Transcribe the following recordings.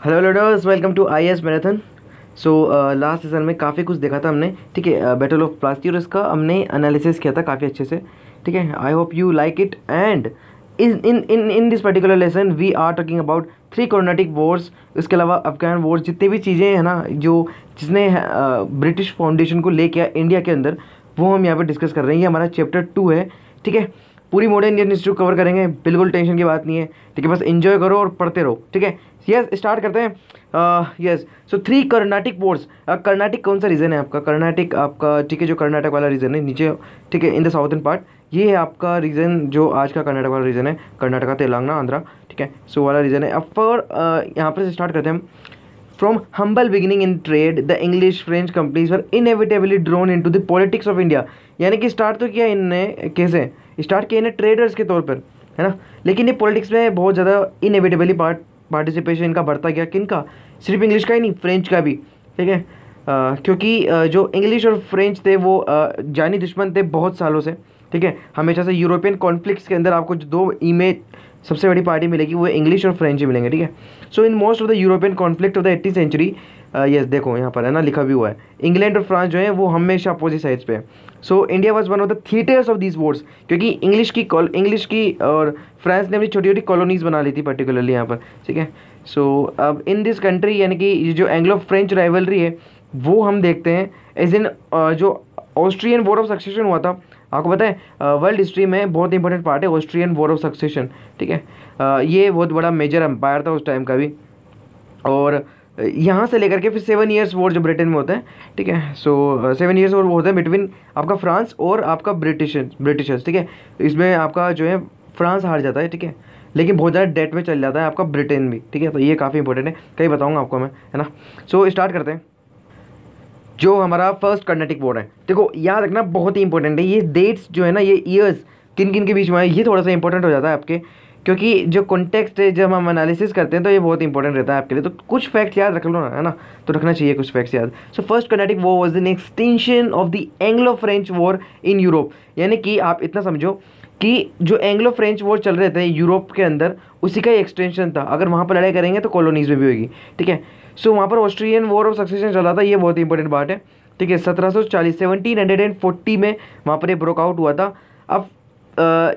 Hello learners, welcome to I S marathon. So last season में काफ़ी कुछ देखा था हमने, ठीक है। बैटल ऑफ प्लासी और इसका हमने एनालिसिस किया था काफ़ी अच्छे से, ठीक है। I hope you like it and in this particular lesson we are talking about 3 Carnatic wars. इसके अलावा अफगान वॉर्स, जितनी भी चीज़ें हैं ना जो जिसने ब्रिटिश फाउंडेशन को ले किया इंडिया के अंदर, वो हम यहाँ पे डिस्कस कर रहे हैं। ये हमारा चैप्टर 2 है, ठीक है। पूरी मॉडर्न इंडियन हिस्ट्री कवर करेंगे, बिल्कुल टेंशन की बात नहीं है, ठीक है। बस एंजॉय करो और पढ़ते रहो, ठीक है। यस, स्टार्ट करते हैं। यस, सो 3 कर्नाटिक वॉर्स। कर्नाटिक कौन सा रीजन है आपका? कर्नाटिक आपका, ठीक है, जो कर्नाटक वाला रीजन है नीचे, ठीक है, इन द साउथर्न पार्ट, ये है आपका रीजन जो आज का कर्नाटक वाला रीजन है। कर्नाटका, तेलंगाना, आंध्रा, ठीक है। सो वाला रीजन है। अब फॉर यहाँ पर स्टार्ट करते हैं हम। From humble beginning in trade, the English French companies were inevitably drawn into the politics of India। यानी कि स्टार्ट तो किया इनने, कैसे स्टार्ट किया इन्हें? ट्रेडर्स के तौर पर, है ना। लेकिन ये पॉलिटिक्स में बहुत ज़्यादा इनएविटेबली पार्टिसिपेशन इनका बढ़ता गया। किनका? सिर्फ इंग्लिश का ही नहीं, फ्रेंच का भी, ठीक है। क्योंकि जो इंग्लिश और फ्रेंच थे वो जानी दुश्मन थे बहुत सालों से, ठीक है। हमेशा से यूरोपियन कॉन्फ्लिक्ट्स के अंदर आपको जो दो इमेज सबसे बड़ी पार्टी मिलेगी वो इंग्लिश और फ्रेंच ही मिलेंगे, ठीक है। So in most of the European conflict of the 18th century, yes देखो यहाँ पर है ना, लिखा भी हुआ है, इंग्लैंड और फ्रांस जो है वो हमेशा अपोजिट साइड्स पे है। So India was one of the theatres of these Wars, क्योंकि इंग्लिश की और फ्रांस ने अपनी छोटी छोटी कॉलोनीज बना ली थी पर्टिकुलरली यहाँ पर, ठीक है। सो अब इन दिस कंट्री, यानी कि ये जो एंग्लो फ्रेंच राइवलरी है वो हम देखते हैं एज इन जो ऑस्ट्रियन वॉर ऑफ सक्सेशन हुआ था। आपको पता है वर्ल्ड हिस्ट्री में बहुत इंपॉर्टेंट पार्ट है ऑस्ट्रियन वॉर ऑफ सक्सेशन, ठीक है। ये बहुत बड़ा मेजर एम्पायर था उस टाइम का भी। और यहाँ से लेकर के फिर 7 ईयर्स वॉर जो ब्रिटेन में होता है, ठीक है। सो 7 ईयर्स वॉर वो होता है बिटवीन आपका फ्रांस और आपका ब्रिटिशर्स, ठीक है। इसमें आपका जो है फ्रांस हार जाता है, ठीक है, लेकिन बहुत ज़्यादा डेट में चल जाता है आपका ब्रिटेन भी, ठीक है। तो ये काफ़ी इंपॉर्टेंट है, कहीं बताऊँगा आपको मैं, है ना। सो स्टार्ट करते हैं। जो हमारा फर्स्ट कर्नाटिक वॉर है, देखो याद रखना बहुत ही इंपॉर्टेंट है। ये डेट्स जो है ना, ये ईयर्स किन किन के बीच में है, ये थोड़ा सा इंपॉर्टेंट हो जाता है आपके, क्योंकि जो कॉन्टेक्स्ट है जब हम एनालिसिस करते हैं तो ये बहुत इंपॉर्टेंट रहता है आपके लिए। तो कुछ फैक्ट्स याद रख लो ना, है ना, तो रखना चाहिए कुछ फैक्ट्स याद। सो first Carnatic war was an extension of the Anglo French war in Europe. यानी कि आप इतना समझो कि जो एंग्लो फ्रेंच वॉर चल रहे थे यूरोप के अंदर, उसी का एक्सटेंशन था। अगर वहाँ पर लड़ाई करेंगे तो कॉलोनीज में भी होगी, ठीक है। सो वहाँ पर ऑस्ट्रियन वॉर ऑफ सक्सेशन चल रहा था, ये बहुत इंपॉर्टेंट बात है, ठीक है। 1740 में वहाँ पर ये ब्रोक आउट हुआ था। अब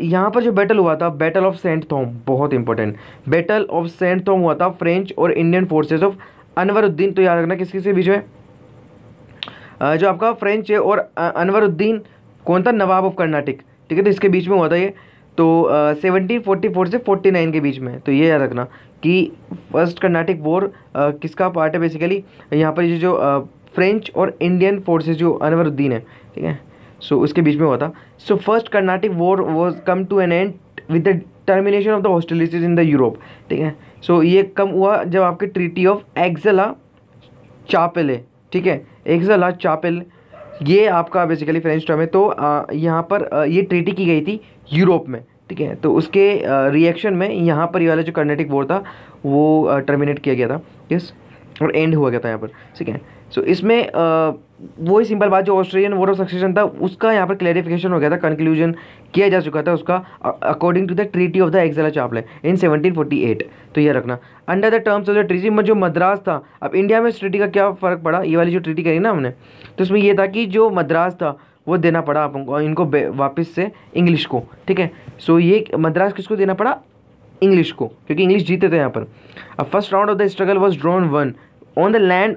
यहाँ पर जो बैटल हुआ था, बैटल ऑफ सेंट थॉम, बहुत इंपॉर्टेंट, बैटल ऑफ सेंट थॉम हुआ था फ्रेंच और इंडियन फोर्सेस ऑफ अनवरुद्दीन। तो याद रखना किस किस के बीच में, जो आपका फ्रेंच है और अनवरुद्दीन कौन था? नवाब ऑफ कर्नाटिक, ठीक है। तो इसके बीच में हुआ था ये। तो 1744 से 49 के बीच में। तो ये याद रखना कि फर्स्ट कर्नाटिक वॉर किसका पार्ट है बेसिकली, यहाँ पर ये जो फ्रेंच और इंडियन फोर्सेस जो अनवरुद्दीन है, ठीक है, सो उसके बीच में हुआ था। So first Carnatic war was come to an end with the termination of the hostilities in the Europe, ठीक है। सो ये कम हुआ जब आपके ट्रीटी ऑफ एक्सला चापेल है, ठीक है, एक्सला चापेल, ये आपका बेसिकली फ्रेंच टर्म है। तो यहाँ पर ये ट्रीटी की गई थी यूरोप में, ठीक है। तो उसके रिएक्शन में यहाँ पर ये वाला जो कर्नाटिक वॉर था वो टर्मिनेट किया गया था, यस, और एंड हुआ गया था यहाँ पर, ठीक है। सो इसमें वही सिंपल बात, जो ऑस्ट्रियन वॉर ऑफ सक्सेशन था उसका यहाँ पर क्लैरिफिकेशन हो गया था, कंक्लूजन किया जा चुका था उसका according to the treaty of the Aix la Chapelle in 1748। तो ये रखना under the terms of the treaty में जो मद्रास था। अब इंडिया में इस ट्रीटी का क्या फ़र्क पड़ा, ये वाली जो ट्रीटी करी ना हमने, तो उसमें ये था कि जो मद्रास था वो देना पड़ा आपको, इनको वापस से इंग्लिश को, ठीक है। सो ये मद्रास किसको देना पड़ा? इंग्लिश को, क्योंकि इंग्लिश जीते थे यहाँ पर। अब first round of the struggle was drawn one on the land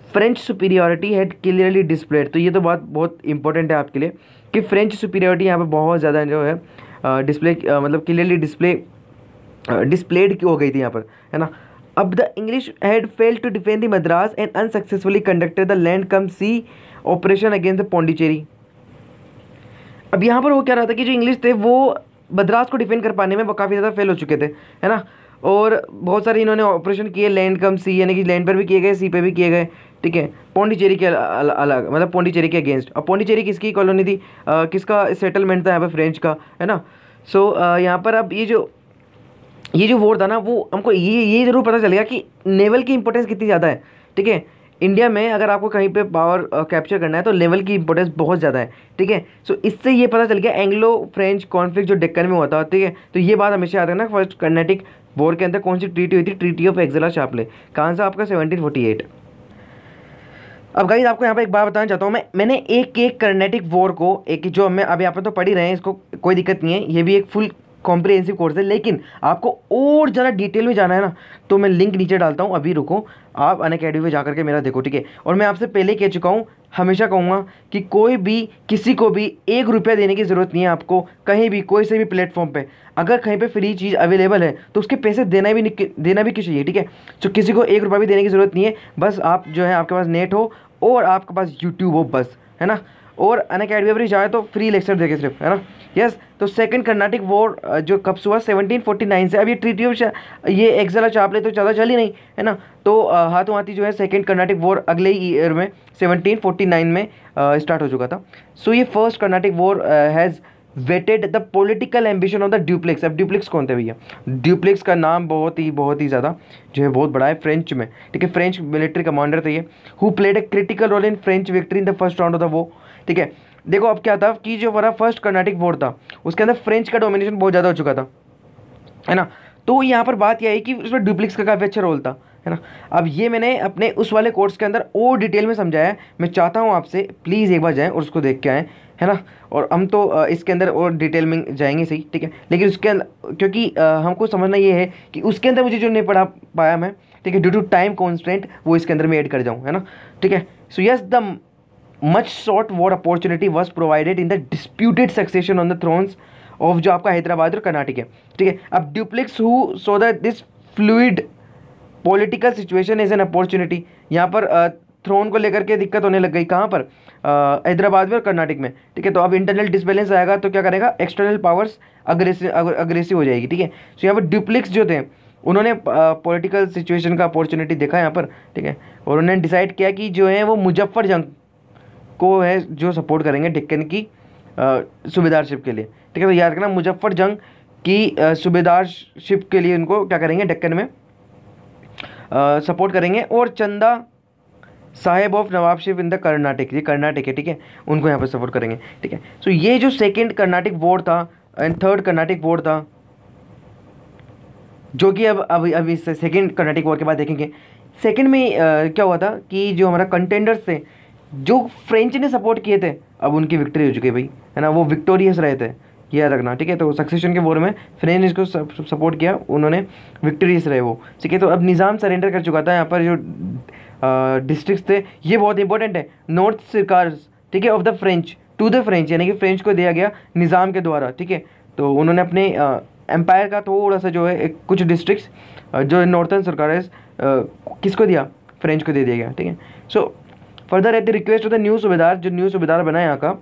French superiority had clearly displayed. तो ये तो बात बहुत इंपॉर्टेंट है आपके लिए कि फ्रेंच सुपीरियरिटी यहाँ पे बहुत ज़्यादा जो है डिस्प्ले मतलब क्लियरली डिस्प्लेड हो गई थी यहाँ पर, है ना। अब the English had failed to defend the Madras and unsuccessfully conducted the land come sea operation against the Pondicherry. अब यहाँ पर वो क्या रहा था कि जो इंग्लिश थे वो मद्रास को डिफेंड कर पाने में वो काफ़ी ज़्यादा फेल हो चुके थे, है ना। और बहुत सारे इन्होंने ऑपरेशन किए, लैंड कम सी, यानी कि लैंड पर भी किए गए, सी पे भी किए गए, ठीक है। पौंडीचेरी के अलग, मतलब पौंडीचेरी के अगेंस्ट। अब पौंडीचेरी किसकी कॉलोनी थी, किसका सेटलमेंट था यहाँ पर? फ्रेंच का, है ना। सो यहाँ पर अब ये जो वॉर था ना, वो हमको ये जरूर पता चलेगा कि नेवल की इंपॉर्टेंस कितनी ज़्यादा है, ठीक है। इंडिया में अगर आपको कहीं पे पावर कैप्चर करना है तो लेवल की इंपॉर्टेंस बहुत ज़्यादा है, ठीक है। सो इससे ये पता चल गया एंग्लो फ्रेंच कॉन्फ्लिक्ट जो डेक्कन में हुआ था, ठीक है। तो ये बात हमेशा याद रखना, फर्स्ट कर्नाटिक वॉर के अंदर कौन सी ट्रीटी हुई थी? Treaty of Aix la Chapelle. कहाँ से? आपका 1748। अब गाइस आपको यहाँ पे एक बात बताना चाहता हूँ मैंने एक एक कर्नेटिक वॉर को, एक जो हमें अब यहाँ पे तो पढ़ ही रहे हैं, इसको कोई दिक्कत नहीं है, ये भी एक फुल कॉम्प्रिहेंसिव कोर्स है, लेकिन आपको और ज़्यादा डिटेल में जाना है ना, तो मैं लिंक नीचे डालता हूँ, अभी रुको, आप अनअकैडमी पे जा करके मेरा देखो, ठीक है। और मैं आपसे पहले कह चुका हूँ, हमेशा कहूँगा कि कोई भी किसी को भी 1 रुपया देने की ज़रूरत नहीं है आपको, कहीं भी कोई से भी प्लेटफॉर्म पे अगर कहीं पे फ्री चीज़ अवेलेबल है तो उसके पैसे देना भी क्यों चाहिए, ठीक है। तो किसी को 1 रुपया भी देने की ज़रूरत नहीं है, बस आप जो है आपके पास नेट हो और आपके पास यूट्यूब हो, बस, है ना। और अनअकैडमी पर जाए तो फ्री लेक्चर देखे सिर्फ, है ना। यस, तो सेकंड कर्नाटिक वॉर जो कब से हुआ? 1749 से। अब ये ट्रीटी ऑफ ये एक्सेला-चैपले तो ज़्यादा चली नहीं, है ना। तो हाथों हाथी जो है सेकंड कर्नाटिक वॉर अगले ही ईयर में 1749 में स्टार्ट हो चुका था। सो ये first Carnatic war has whetted the political ambition of the Dupleix. अब ड्यूप्लेक्स कौन थे भैया? ड्यूप्लेक्स का नाम बहुत ही ज़्यादा जो है बहुत बड़ा है फ्रेंच में, ठीक है। फ्रेंच मिलिट्री कमांडर थे ये, who played a critical role in French victory in the first round of the war, ठीक है। देखो अब क्या था कि जो हमारा फर्स्ट कर्नाटिक वॉर था उसके अंदर फ्रेंच का डोमिनेशन बहुत ज़्यादा हो चुका था, है ना। तो यहाँ पर बात यह है कि उसमें ड्यूप्लेक्स का काफ़ी अच्छा रोल था, है ना। अब ये मैंने अपने उस वाले कोर्स के अंदर और डिटेल में समझाया है, मैं चाहता हूँ आपसे प्लीज़ एक बार जाएँ और उसको देख के आएँ, है ना। और हम तो इसके अंदर और डिटेल में जाएंगे सही, ठीक है, लेकिन उसके अंदर क्योंकि हमको समझना ये है कि उसके अंदर मुझे जो नहीं पढ़ा पाया मैं, ठीक है, ड्यू टू टाइम कॉन्स्टेंट, वो इसके अंदर मैं ऐड कर जाऊँ, है ना, ठीक है। So yes, the much sought war opportunity was provided in the disputed succession on the thrones of जो आपका हैदराबाद और कर्नाटक है, ठीक है। अब Dupleix who saw that this fluid political situation is an opportunity, यहाँ पर थ्रोन को लेकर के दिक्कत होने लग गई, कहाँ पर? हैदराबाद में और कर्नाटक में, ठीक है। तो अब इंटरनल डिसबैलेंस आएगा तो क्या करेगा? एक्सटर्नल पावर्स अग्रेसिव हो जाएगी, ठीक है। सो यहाँ पर ड्यूप्लेक्स जो थे उन्होंने पॉलिटिकल सिचुएशन का अपॉर्चुनिटी देखा यहाँ पर, ठीक है, और उन्होंने डिसाइड किया कि जो है वो मुजफ्फर जंग को है जो सपोर्ट करेंगे डेक्कन की सूबेदारशिप के लिए, ठीक है। तो याद रखना, मुजफ्फर जंग की सूबेदारशिप के लिए उनको क्या करेंगे? डेक्कन में सपोर्ट करेंगे, और चंदा साहेब ऑफ नवाबशिप इन द कर्नाटक, ये कर्नाटक है, ठीक है, उनको यहाँ पर सपोर्ट करेंगे, ठीक है। सो ये जो सेकेंड कर्नाटक वॉर था एंड थर्ड कर्नाटक वॉर था, जो कि अब इस सेकेंड कर्नाटक वॉर के बाद देखेंगे। सेकेंड में क्या हुआ था कि जो हमारा कंटेंडर्स थे जो फ्रेंच ने सपोर्ट किए थे, अब उनकी विक्ट्री हो चुकी है भाई, है ना, वो विक्टोरियस रहे थे, ये याद रखना, ठीक है। तो सक्सेशन के वॉर में फ्रेंच ने इसको सपोर्ट किया, उन्होंने विक्टोरियस रहे वो, ठीक है। तो अब निज़ाम सरेंडर कर चुका था, यहाँ पर जो डिस्ट्रिक्ट थे, ये बहुत इंपॉर्टेंट है, नॉर्थ सरकार्स, ठीक है, of the French to the French, यानी कि फ्रेंच को दिया गया निज़ाम के द्वारा, ठीक है। तो उन्होंने अपने एम्पायर का थोड़ा सा जो है कुछ डिस्ट्रिक्ट्स जो नॉर्थन सरकार किसको दिया? फ्रेंच को दे दिया गया, ठीक है। So further at the request of the new सूबेदार, जो न्यू सूबेदार बना यहाँ का,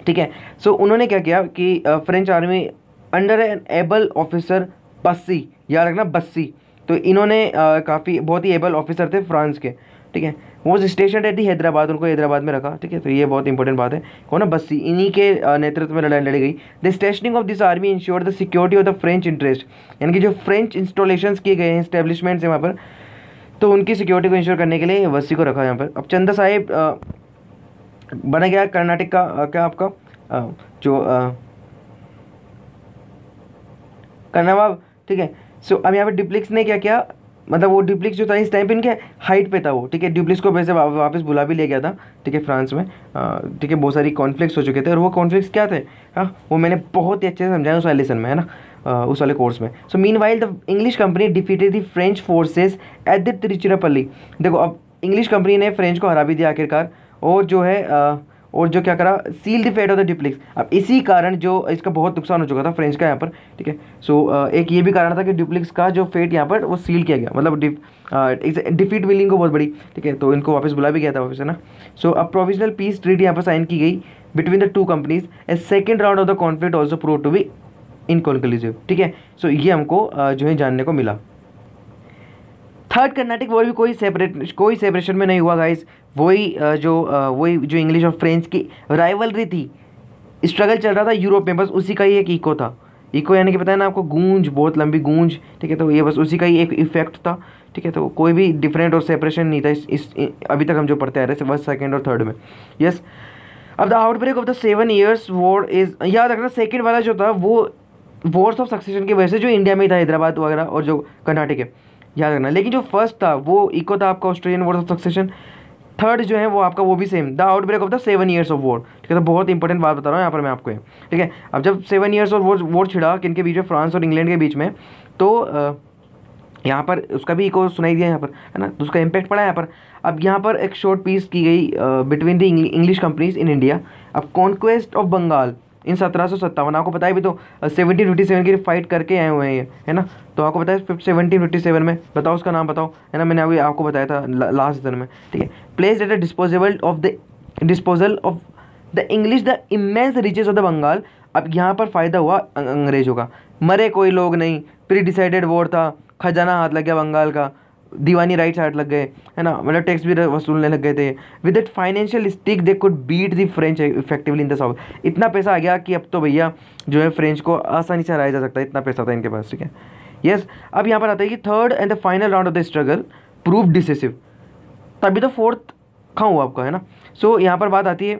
ठीक है। सो उन्होंने क्या किया कि French army under an able officer Bussy, याद रखना बस्सी, तो इन्होंने काफ़ी बहुत ही एबल ऑफिसर थे फ्रांस के, ठीक है, वो स्टेशन एट दी हैदराबाद, उनको हैदराबाद में रखा, ठीक है। तो ये बहुत इंपॉर्टेंट बात है, कौन है? बस्सी, इन्हीं के नेतृत्व में लड़ाई लड़ी गई। The stationing of this army insured the security of the French interest, यानी कि जो फ्रेंच इंस्टॉलेशंस किए गए हैं, इस्टेब्लिशमेंट्स हैं वहाँ पर, तो उनकी सिक्योरिटी को इंश्योर करने के लिए बस्सी को रखा यहाँ पर। अब चंदा साहिब बना गया कर्नाटक का क्या आपका जो नवाब, ठीक है। सो अब यहाँ पे ड्यूप्लेक्स ने क्या किया, मतलब वो ड्यूप्लेक्स जो था इस टाइम पे इनके हाइट पे था वो, ठीक है। ड्यूप्लेक्स को वैसे वापस बुला भी ले गया था, ठीक है, फ्रांस में, ठीक है। बहुत सारी कॉन्फ्लिक्ट्स हो चुके थे, और वो कॉन्फ्लिक्ट्स क्या थे, हाँ, वो मैंने बहुत ही अच्छे से समझाया उस वाले लेसन में, है ना, उस वाले कोर्स में। So meanwhile the English company defeated the French forces at the Tiruchirappalli. देखो अब इंग्लिश कंपनी ने फ्रेंच को हरा भी दिया आखिरकार, और जो है और जो क्या करा, seal the fate of the Dupleix. अब इसी कारण जो इसका बहुत नुकसान हो चुका था फ्रेंच का यहाँ पर, ठीक है। सो एक ये भी कारण था कि ड्यूप्लेक्स का जो फेट यहाँ पर वो सील किया गया, मतलब डिफीट विलिंग को बहुत बड़ी, ठीक है। तो इनको वापस बुला भी गया था वापस, है ना। सो अब प्रोविजनल पीस ट्रीटी यहाँ पर साइन की गई between the two companies. A second round of the conflict also prove to be inconclusive, ठीक है। सो ये हमको जो है जानने को मिला। थर्ड कर्नाटक वॉर भी कोई सेपरेशन में नहीं हुआ गाइस, वही जो इंग्लिश और फ्रेंच की राइवलरी थी, स्ट्रगल चल रहा था यूरोप में, बस उसी का ही एक इको था। इको यानी कि पता है ना आपको, गूंज, बहुत लंबी गूंज, ठीक है। तो ये बस उसी का ही एक इफेक्ट था, ठीक है। तो कोई भी डिफरेंट और सेपरेशन नहीं था इस अभी तक हम जो पढ़ते आ रहे थे फर्स्ट, सेकेंड और थर्ड में। यस, अब the outbreak of the 7 years war is, याद रखना सेकेंड वाला जो था वो वॉर्स ऑफ सक्सेशन की वजह से जो इंडिया में था, हैदराबाद वगैरह और जो कर्नाटक है, याद रखना। लेकिन जो फर्स्ट था वो इको था आपका Australian Wars of succession. Third जो है वो आपका वो भी same, the outbreak of the 7 years of war. ठीक है, तो बहुत इंपॉर्टेंट बात बता रहा हूँ यहाँ पर मैं आपको। ठीक है, अब जब 7 years और वॉर छिड़ा किन के बीच में, फ्रांस और इंग्लैंड के बीच में, तो यहाँ पर उसका भी इको सुनाई दिया यहाँ पर, है ना, तो उसका इम्पैक्ट पड़ा यहाँ पर। अब यहाँ पर एक शॉर्ट पीस की गई between the English companies in India. अब कॉन्क्वेस्ट ऑफ बंगाल इन 1757, आपको पता है भी तो 1757 की फाइट करके आए हुए हैं ये, है ना, तो आपको पता है 1757 में, बताओ उसका नाम बताओ, है ना, मैंने अभी आपको बताया था लास्ट सीजन में। ठीक है, place at the disposal of the English the immense riches of the Bengal. अब यहाँ पर फ़ायदा हुआ अंग्रेजों का, मरे कोई लोग नहीं, प्री डिसाइडेड वॉर था, खजाना हाथ लग गया बंगाल का, दीवानी राइट्स हाथ लग गए, है ना, मतलब टैक्स भी वसूलने लग गए थे। With that financial stick they could beat the French effectively in the south. इतना पैसा आ गया कि अब तो भैया जो है फ्रेंच को आसानी से हराया जा सकता है, इतना पैसा था इनके पास। ठीक है, यस। अब यहाँ पर आता है कि third and the final round of the struggle prove decisive, तभी तो फोर्थ कहाँ हुआ आपका, है ना। सो यहाँ पर बात आती है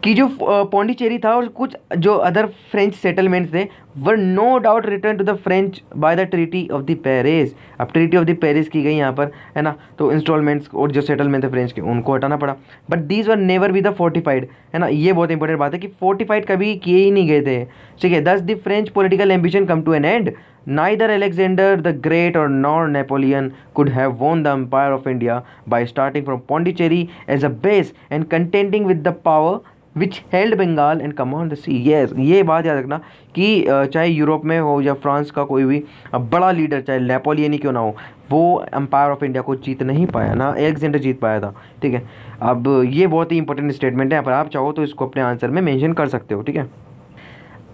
कि जो पौंडीचेरी था और कुछ जो अदर फ्रेंच सेटलमेंट्स थे were no doubt return to the French by the treaty of the Paris. अब ट्रीटी ऑफ द पेरिस की गई यहाँ पर, है ना, तो इंस्टॉलमेंट्स और जो सेटलमेंट थे फ्रेंच के उनको हटाना पड़ा। But these were never be the fortified, है ना, ये बहुत इंपॉर्टेंट बात है कि फोर्टिफाइड कभी किए ही नहीं गए थे। ठीक है, thus the French political ambition come to an end. Neither Alexander the Great or nor Napoleon could have won the empire of India by starting from Pondicherry as a base and contending with the power which held Bengal and command the sea. Yes, ये बात याद रखना कि चाहे Europe में हो या France का कोई भी बड़ा लीडर, चाहे नेपोलियन ही क्यों ना हो, वो एम्पायर ऑफ इंडिया को जीत नहीं पाया, ना एलेक्जेंडर जीत पाया था। ठीक है, अब ये बहुत ही इंपॉर्टेंट स्टेटमेंट है, यहाँ पर आप चाहो तो इसको अपने आंसर में मेंशन कर सकते हो। ठीक है,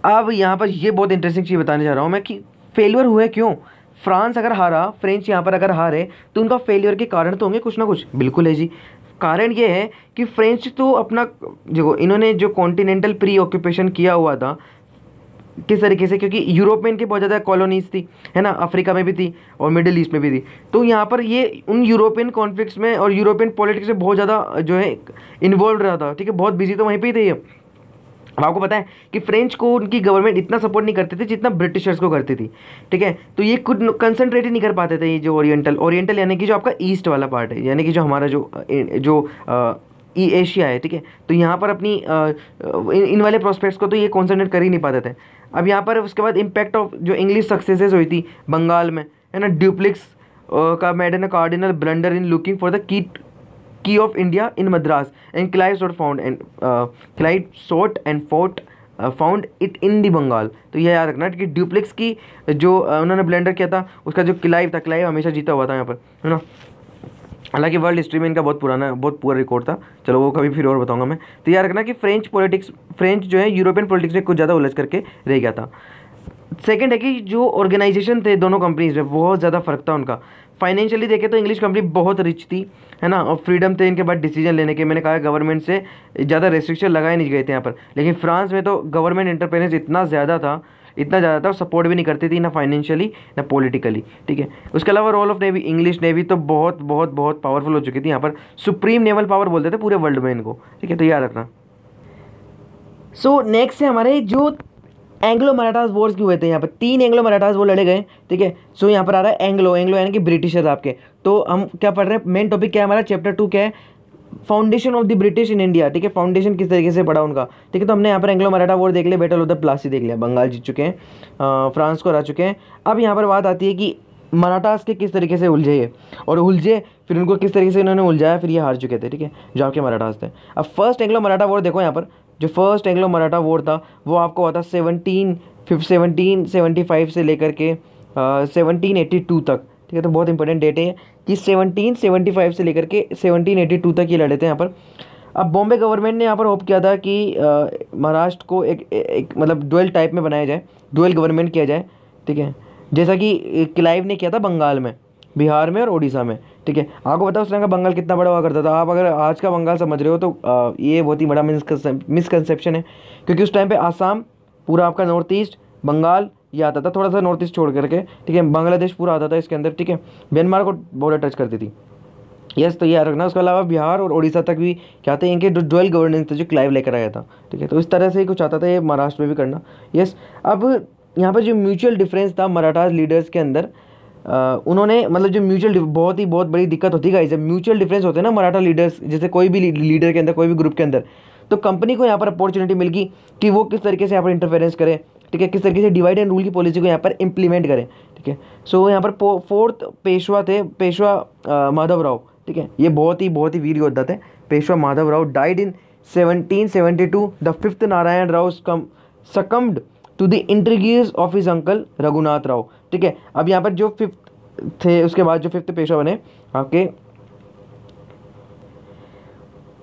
अब यहाँ पर ये बहुत इंटरेस्टिंग चीज़ बताने जा रहा हूँ मैं कि फेलियर हुए क्यों। फ्रांस अगर हारा, फ्रेंच यहाँ पर अगर हारे, तो उनका फेलियर के कारण तो होंगे कुछ ना कुछ। बिल्कुल है जी, कारण ये है कि फ्रेंच तो अपना जो इन्होंने जो कॉन्टिनेंटल प्री ऑक्यूपेशन किया हुआ था, किस तरीके से, क्योंकि यूरोप में इनके बहुत ज़्यादा कॉलोनीज थी, है ना, अफ्रीका में भी थी और मिडिल ईस्ट में भी थी, तो यहाँ पर ये उन यूरोपियन कॉन्फ्लिक्ट्स में और यूरोपियन पॉलिटिक्स में बहुत ज़्यादा जो है इन्वॉल्व रहा था। ठीक है, बहुत बिजी तो वहीं पर ही थे ये। अब आपको पता है कि फ्रेंच को उनकी गवर्नमेंट इतना सपोर्ट नहीं करती थी जितना ब्रिटिशर्स को करती थी। ठीक है, तो ये खुद कंसंट्रेट ही नहीं कर पाते थे। ये जो ओरिएंटल यानी कि जो आपका ईस्ट वाला पार्ट है, यानी कि जो हमारा जो एशिया है। ठीक है, तो यहाँ पर अपनी इन वाले प्रोस्पेक्ट्स को तो ये कॉन्सनट्रेट कर ही नहीं पाते थे। अब यहाँ पर उसके बाद इम्पैक्ट ऑफ जो इंग्लिश सक्सेसेस हुई थी बंगाल में, है ना, ड्यूप्लिक्स का made an cardinal blunder in looking for the key of India in Madras and Clive sought and found it in the Bengal। तो ये याद रखना कि ड्यूप्लेक्स की जो उन्होंने ब्लेंडर किया था, उसका जो क्लाइव था, क्लाइव हमेशा जीता हुआ था यहाँ पर, है ना। हालांकि वर्ल्ड हिस्ट्री में इनका बहुत पूरा रिकॉर्ड था, चलो वो कभी फिर और बताऊंगा मैं। तो याद रखना कि फ्रेंच जो है यूरोपियन पॉलिटिक्स में कुछ ज़्यादा उलझ करके रह गया था। सेकंड है कि जो ऑर्गेनाइजेशन थे दोनों कंपनीज में, बहुत ज़्यादा फर्क था उनका। फाइनेंशियली देखे तो इंग्लिश कंपनी बहुत रिच थी, है ना, और फ्रीडम थे इनके बाद डिसीजन लेने के। मैंने कहा गवर्नमेंट से ज़्यादा रेस्ट्रिक्शन लगाए नहीं गए थे यहाँ पर। लेकिन फ्रांस में तो गवर्नमेंट इंटरफेरेंस इतना ज़्यादा था, सपोर्ट भी नहीं करती थी, ना फाइनेंशियली ना पॉलिटिकली। ठीक है, उसके अलावा role of navy, English navy तो बहुत बहुत बहुत पावरफुल हो चुकी थी यहाँ पर। सुप्रीम नेवल पावर बोलते थे पूरे वर्ल्ड में इनको। ठीक है, तो याद रखना। सो नेक्स्ट है हमारे जो एंग्लो मराठास वॉर्स क्यों हुए थे। यहाँ पर 3 एंग्लो मराठास वो लड़े गए। ठीक है, सो यहाँ पर आ रहा है एंग्लो यानी कि ब्रिटिशर्स आपके। तो हम क्या पढ़ रहे हैं, मेन टॉपिक क्या है हमारा, चैप्टर 2 क्या है, foundation of the British in India. ठीक है, फाउंडेशन किस तरीके से पड़ा उनका। ठीक है, तो हमने यहाँ पर एंग्लो मराठा वॉर देख लिया, बैटल ऑफ द प्लासी देख लिया, बंगाल जीत चुके हैं, फ्रांस को हरा चुके हैं। अब यहाँ पर बात आती है कि मराठास के किस तरीके से उलझे ये, और उलझे फिर उनको किस तरीके से इन्होंने उलझाया, फिर ये हार चुके थे। ठीक है, जो आपके मराठास थे। अब फर्स्ट एंग्लो मराठा वॉर देखो यहाँ पर, जो फर्स्ट एंग्लो मराठा वॉर था वो आपको हुआ था 1775 से लेकर के 1782 तक। ठीक है, तो बहुत इंपॉर्टेंट डेट है कि 1775 से लेकर के 1782 तक ये लड़े थे यहाँ पर। अब बॉम्बे गवर्नमेंट ने यहाँ पर होप किया था कि महाराष्ट्र को एक मतलब डुअल टाइप में बनाया जाए, डुअल गवर्नमेंट किया जाए। ठीक है, जैसा कि क्लाइव ने किया था बंगाल में, बिहार में और उड़ीसा में। ठीक है, आपको पता है उस टाइम का बंगाल कितना बड़ा हुआ करता था। आप अगर आज का बंगाल समझ रहे हो तो ये बहुत ही बड़ा मिसकंसेप्शन है, क्योंकि उस टाइम पे आसाम पूरा आपका नॉर्थ ईस्ट, बंगाल ये आता था, थोड़ा सा नॉर्थ ईस्ट छोड़ करके। ठीक है, बांग्लादेश पूरा आता था इसके अंदर। ठीक है, म्यांमार को बॉर्डर टच करती थी। यस, तो ये याद रखना। उसके अलावा बिहार और उड़ीसा तक भी क्या थे, इनके जो डुअल गवर्नेंस थे जो क्लाइव लेकर आया था, ठीक है। तो इस तरह से ही कुछ आता था, ये महाराष्ट्र में भी करना। यस, अब यहाँ पर जो म्यूचुअल डिफरेंस था मराठास लीडर्स के अंदर, उन्होंने मतलब जो बहुत बड़ी दिक्कत होती है जब म्यूचुअल डिफरेंस होते हैं ना मराठा लीडर्स, जैसे कोई भी लीडर के अंदर, कोई भी ग्रुप के अंदर, तो कंपनी को यहाँ पर अपॉर्चुनिटी मिल गई कि वो किस तरीके से यहाँ पर इंटरफेरेंस करे, ठीक है, किस तरीके से डिवाइड एंड रूल की पॉलिसी को यहाँ पर इम्प्लीमेंट करें, ठीक है। सो यहाँ पर फोर्थ पेशवा थे, पेशवा माधव राव, ठीक है। ये बहुत ही वीर योद्धा थे, Peshwa Madhav Rao died in 1772। The fifth Narayan Rao succumbed to the intrigues of his uncle Raghunath Rao, ठीक है। अब यहाँ पर जो फिफ्थ थे, उसके बाद जो फिफ्थ पेशवा बने आपके,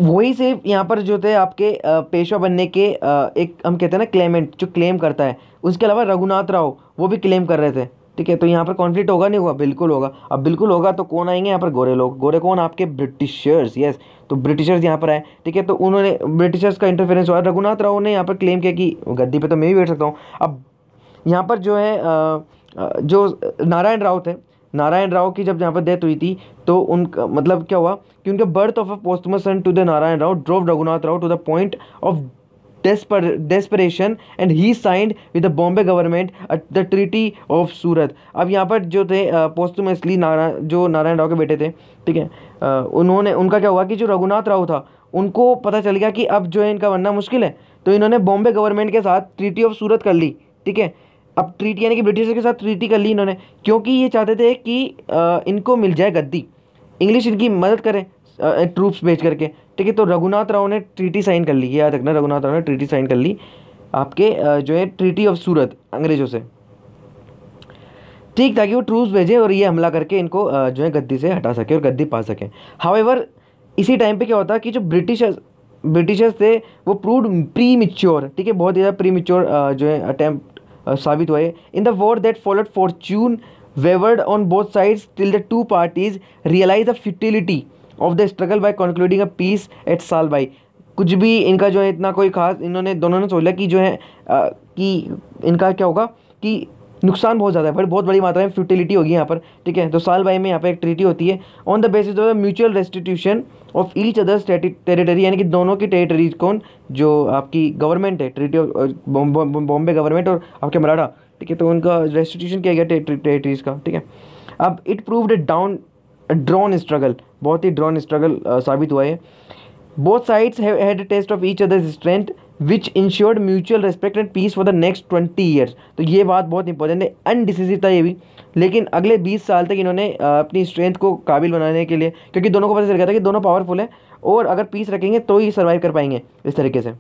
वही से यहाँ पर जो थे आपके पेशवा बनने के एक हम कहते हैं ना क्लेमेंट, जो क्लेम करता है। उसके अलावा रघुनाथ राव वो भी क्लेम कर रहे थे, ठीक है। तो यहाँ पर कॉन्फ्लिक्ट होगा नहीं होगा, बिल्कुल होगा। अब बिल्कुल होगा तो कौन आएंगे यहाँ पर, गोरे लोग। गोरे कौन, आपके ब्रिटिशर्स, यस। तो ब्रिटिशर्स यहाँ पर आए, ठीक है। तो उन्होंने ब्रिटिशर्स का इंटरफेरेंस हुआ, रघुनाथ राव ने यहाँ पर क्लेम किया कि गद्दी पे तो मैं भी बैठ सकता हूँ। अब यहाँ पर जो है जो नारायण राव थे, नारायण राव की जब यहाँ पर डेथ हुई थी, तो उनका मतलब क्या हुआ कि उनके birth of a posthumous son to the Narayan Rao drove Raghunath Rao to the point of desperation and he signed with the Bombay government the treaty of सूरत। अब यहाँ पर जो थे पोस्टमसली जो नारायण राव के बेटे थे, ठीक है, उन्होंने उनका क्या हुआ कि जो रघुनाथ राव था उनको पता चल गया कि अब जो है इनका बनना मुश्किल है, तो इन्होंने बॉम्बे गवर्नमेंट के साथ ट्रीटी ऑफ सूरत कर ली, ठीक है। अब ट्रीटी यानी कि ब्रिटिशर्स के साथ ट्रीटी कर ली इन्होंने, क्योंकि ये चाहते थे कि इनको मिल जाए गद्दी, इंग्लिश इनकी मदद करे ट्रूप्स भेज करके, ठीक है। तो रघुनाथ राव ने ट्रीटी साइन कर ली, याद रखना, रघुनाथ राव ने ट्रीटी साइन कर ली आपके जो है ट्रीटी ऑफ सूरत अंग्रेजों से, ठीक, ताकि वो ट्रूप्स भेजे और ये हमला करके इनको जो है गद्दी से हटा सके और गद्दी पा सके। हाउएवर इसी टाइम पे क्या होता है कि जो ब्रिटिशर्स थे वो प्रूव्ड प्री मिच्योर, ठीक है, बहुत ज़्यादा प्री मिच्योर जो है अटैम्प्ट साबित हुए। In the war that followed fortune wavered on both sides till the two parties realise the futility of the struggle by concluding a peace at Salbai. कुछ भी इनका जो है इतना कोई खास, इन्होंने दोनों ने सोचा कि जो है कि इनका क्या होगा कि नुकसान बहुत ज़्यादा है, बट बहुत बड़ी मात्रा में फ्यूटिलिटी होगी यहाँ पर, ठीक है। तो सालबाई में यहाँ पर एक ट्रीटी होती है on the basis of mutual restitution of each others territory, यानी कि दोनों की टेरिटरीज कौन, जो आपकी गवर्नमेंट है, ट्रीटी ऑफ बॉम्बे गवर्नमेंट और आपके मराठा, ठीक है। तो उनका रेस्टिट्यूशन किया गया टेरिटरीज का, ठीक है। अब इट प्रूव्ड ड्रॉन स्ट्रगल, बहुत ही ड्रॉन स्ट्रगल साबित हुआ है। Both sides had taste of each others strength which ensured mutual respect and peace for the next 20 years. तो ये बात बहुत इंपॉर्टेंट है, अनडिसिसिव था ये भी, लेकिन अगले 20 साल तक इन्होंने अपनी स्ट्रेंथ को काबिल बनाने के लिए, क्योंकि दोनों को पता चल गया था कि दोनों पावरफुल है और अगर पीस रखेंगे तो ही सर्वाइव कर पाएंगे इस तरीके से।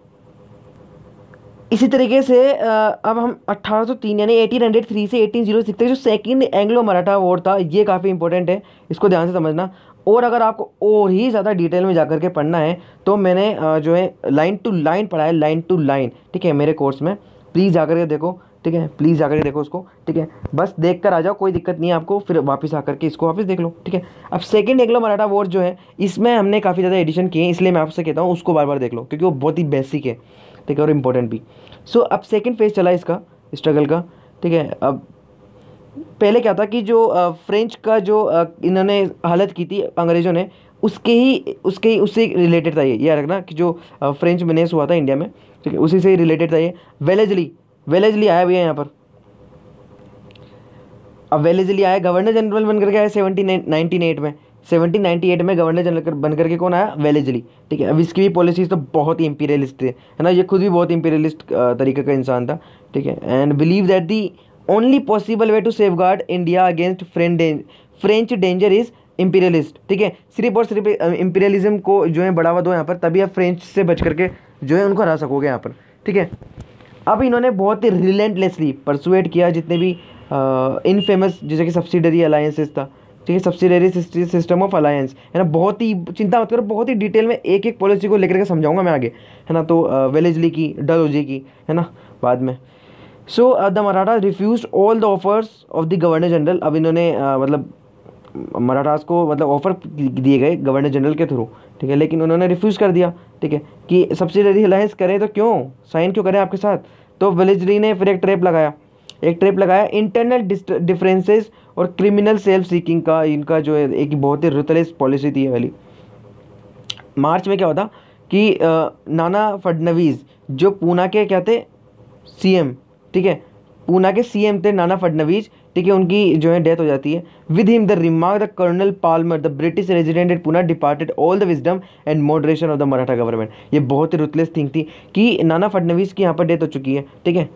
इसी तरीके से अब हम 1803 यानी 1803 से 1806 तक जो सेकंड एंग्लो मराठा वॉर था, ये काफ़ी इंपॉर्टेंट है, इसको ध्यान से समझना। और अगर आपको और ही ज़्यादा डिटेल में जाकर के पढ़ना है तो मैंने जो है लाइन टू लाइन पढ़ा है, लाइन टू लाइन, ठीक है, मेरे कोर्स में। प्लीज़ जाकर के देखो, ठीक है, प्लीज़ जाकर के देखो उसको, ठीक है। बस देख कर आ जाओ, कोई दिक्कत नहीं है आपको, फिर वापस आकर के इसको वापस देख लो, ठीक है। अब सेकंड एंग्लो मराठा वॉर जो है, इसमें हमने काफ़ी ज़्यादा एडिशन किए हैं, इसलिए मैं आपसे कहता हूँ उसको बार बार देख लो, क्योंकि वो बहुत ही बेसिक है, ठीक है, और इम्पोर्टेंट भी। सो अब सेकेंड फेज चला इसका स्ट्रगल का, ठीक है। अब पहले क्या था कि जो फ्रेंच का जो इन्होंने हालत की थी अंग्रेज़ों ने, उससे रिलेटेड था ये, याद रखना कि जो फ्रेंच मेनेस हुआ था इंडिया में, ठीक है, उसी से रिलेटेड था ये। वेलेजली आया भैया यहाँ पर। अब वेलेजली आया, गवर्नर जनरल बन करके आया 1798 में गवर्नर जनरल बन करके कौन आया, वेलेजली, ठीक है। अब इसकी भी पॉलिसीज तो बहुत ही इंपीरियलिस्ट थे, है ना, ये खुद भी बहुत इंपीरियलिस्ट तरीके का इंसान था, ठीक है। And believe that the only possible way to safeguard India against French danger is imperialist, ठीक है। सिर्फ और सिर्फ इंपीरियलिज्म को जो है बढ़ावा दो यहाँ पर, तभी आप फ्रेंच से बच करके जो है उनको हरा सकोगे यहाँ पर, ठीक है। अब इन्होंने बहुत ही रिलेंटलेसली परसुएट किया जितने भी इनफेमस, जैसे कि सब्सिडरी अलायंसेस था, ठीक है, सब्सिडरी सिस्टम ऑफ अलायंस, है ना। बहुत ही चिंता मत करो, बहुत ही डिटेल में एक एक पॉलिसी को लेकर के समझाऊंगा मैं आगे, है ना। तो वेलेजली की, डलहौजी की, है ना, बाद में। So the Maratha refuse all the offers of the governor general. अब इन्होंने मतलब मराठास को मतलब ऑफर दिए गए गवर्नर जनरल के थ्रू, ठीक है, लेकिन उन्होंने रिफ्यूज़ कर दिया, ठीक है, कि सब्सिडरी अलायंस करें तो क्यों साइन क्यों करें आपके साथ। तो वेलेजली ने फिर एक ट्रैप लगाया एक ट्रैप लगाया इंटरनल डिफरेंसेस और क्रिमिनल सेल्फ सीकिंग का, इनका जो है एक बहुत ही रुतलेस पॉलिसी थी ये वाली। मार्च में क्या होता कि नाना फडणवीस जो पूना के क्या थे, सीएम, ठीक है, पूना के सीएम थे नाना फडणवीस, ठीक है, उनकी जो है डेथ हो जाती है। With him the remark the colonel Palmer the British resident at Poona departed all the wisdom and moderation of the Maratha government. ये बहुत ही रुतलेस थिंग थी कि नाना फडणवीस की यहाँ पर डेथ हो चुकी है, ठीक है।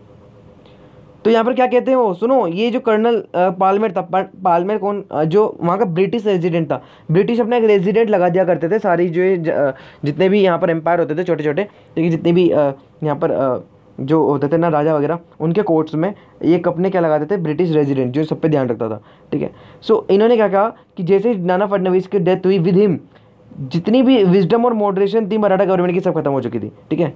तो यहाँ पर क्या कहते हैं वो, सुनो, ये जो कर्नल पाल्मर था, पाल्मर कौन, जो वहाँ का ब्रिटिश रेजिडेंट था। ब्रिटिश अपना एक रेजिडेंट लगा दिया करते थे सारी जो जितने भी यहाँ पर एम्पायर होते थे छोटे छोटे, ठीक है, जितने भी यहाँ पर जो होते थे ना राजा वगैरह, उनके कोर्ट्स में एक अपने क्या लगाते थे, ब्रिटिश रेजिडेंट, जो सब पे ध्यान रखता था, ठीक है। सो इन्होंने क्या कहा कि जैसे नाना फडणवीस की डेथ हुई, विद हिम जितनी भी विजडम और मॉडरेशन थी मराठा गवर्नमेंट की, सब खत्म हो चुकी थी, ठीक है।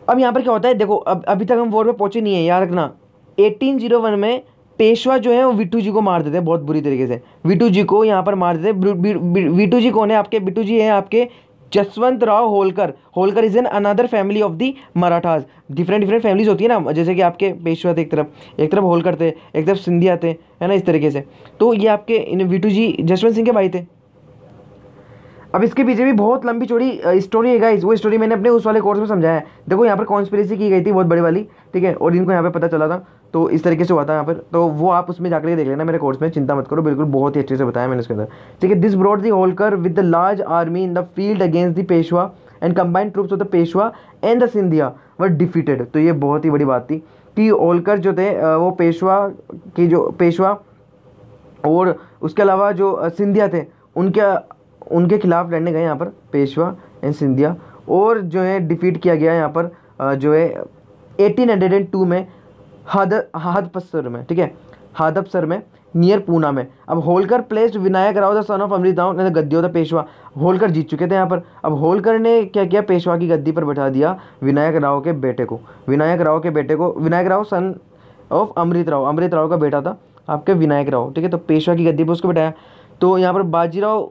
अब यहाँ पर क्या होता है, देखो अब अभी तक हम वॉर में पहुंचे नहीं है, याद रखना। 1801 में पेशवा जो है वो विट्टू जी को मार देते हैं बहुत बुरी तरीके से, विट्टू जी को यहाँ पर मार देते हैं। विट्टू जी कौन है आपके, विट्टू जी हैं आपके Jaswant Rao Holkar. Holkar is an another family of the Marathas. Different different families होती है ना, जैसे कि आपके पेशवा थे एक तरफ होलकर थे, एक तरफ सिंधिया थे, है ना, इस तरीके से। तो ये आपके विट्टू जी जसवंत सिंह के भाई थे। अब इसके पीछे भी बहुत लंबी चौड़ी स्टोरी है गाइस, वो स्टोरी मैंने अपने उस वाले कोर्स में समझाया है। देखो यहाँ पर कॉन्स्पिरेसी की गई थी बहुत बड़ी वाली, ठीक है, और इनको यहाँ पे पता चला था, तो इस तरीके से हुआ था यहाँ पर। तो वो आप उसमें जाकर देख लेना मेरे कोर्स में, चिंता मत करो, बिल्कुल बहुत ही अच्छे से बताया मैंने इसके अंदर, ठीक है। This brought the Holkar with the large army in the field against the Peshwa and combined troops of the Peshwa and the Scindia were defeated. तो ये बहुत ही बड़ी बात थी कि होलकर जो थे वो पेशवा की, जो पेशवा और उसके अलावा जो सिंधिया थे उनके खिलाफ लड़ने गए यहाँ पर, पेशवा एंड सिंधिया, और जो है डिफीट किया गया यहाँ पर जो है 1802 में हादपसर में, ठीक है, हादपसर में नियर पूना में। अब Holkar placed Vinayak Rao the son of Amrit Rao ने गद्दी होता पेशवा। होलकर जीत चुके थे यहाँ पर, अब होलकर ने क्या किया, पेशवा की गद्दी पर बैठा दिया विनायक राव के बेटे को, विनायक राव सन ऑफ अमृत राव का बेटा था आपके विनायक राव, ठीक है। तो पेशवा की गद्दी पर उसको बैठाया। तो यहाँ पर बाजीराव